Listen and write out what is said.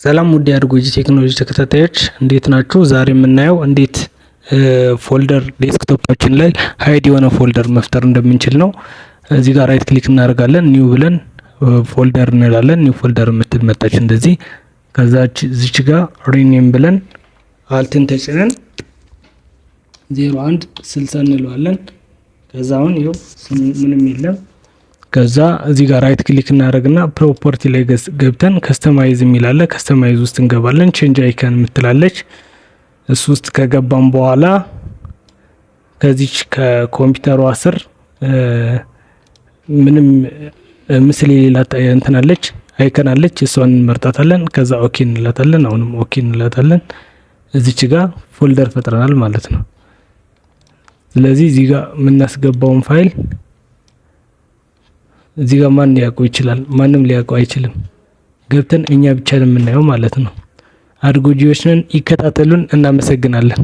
ሰላም ውድ የአድጎጂ ቴክኖሎጂ ተከታታዮች እንዴት ናችሁ? ዛሬ የምናየው እንዴት ፎልደር ዴስክቶፓችን ላይ ሃይድ የሆነ ፎልደር መፍጠር እንደምንችል ነው። እዚህ ጋር ራይት ክሊክ እናደርጋለን፣ ኒው ብለን ፎልደር እንላለን። ኒው ፎልደር የምትል መጣች እንደዚህ። ከዛች እዚች ጋር ሪኔም ብለን አልትን ተጭነን 0160 እንለዋለን። ከዛ አሁን ይኸው ምንም የለም። ከዛ እዚህ ጋር ራይት ክሊክ እናደርግና ፕሮፐርቲ ላይ ገብተን ከስተማይዝ የሚላለ ከስተማይዝ ውስጥ እንገባለን። ቼንጅ አይከን የምትላለች እሱ ውስጥ ከገባን በኋላ ከዚች ከኮምፒውተሩ ስር ምንም ምስል የሌላት እንትን አለች አይከን አለች፣ እሷን እንመርጣታለን። ከዛ ኦኬ እንላታለን። አሁንም ኦኬ እንላታለን። እዚች ጋር ፎልደር ፈጥረናል ማለት ነው። ስለዚህ እዚህ ጋር የምናስገባውን ፋይል እዚህ ጋር ማን ሊያውቀው ይችላል? ማንም ሊያውቀው አይችልም። ገብተን እኛ ብቻ የምናየው ማለት ነው። አድጎጂዎች ነን፣ ይከታተሉን። እናመሰግናለን።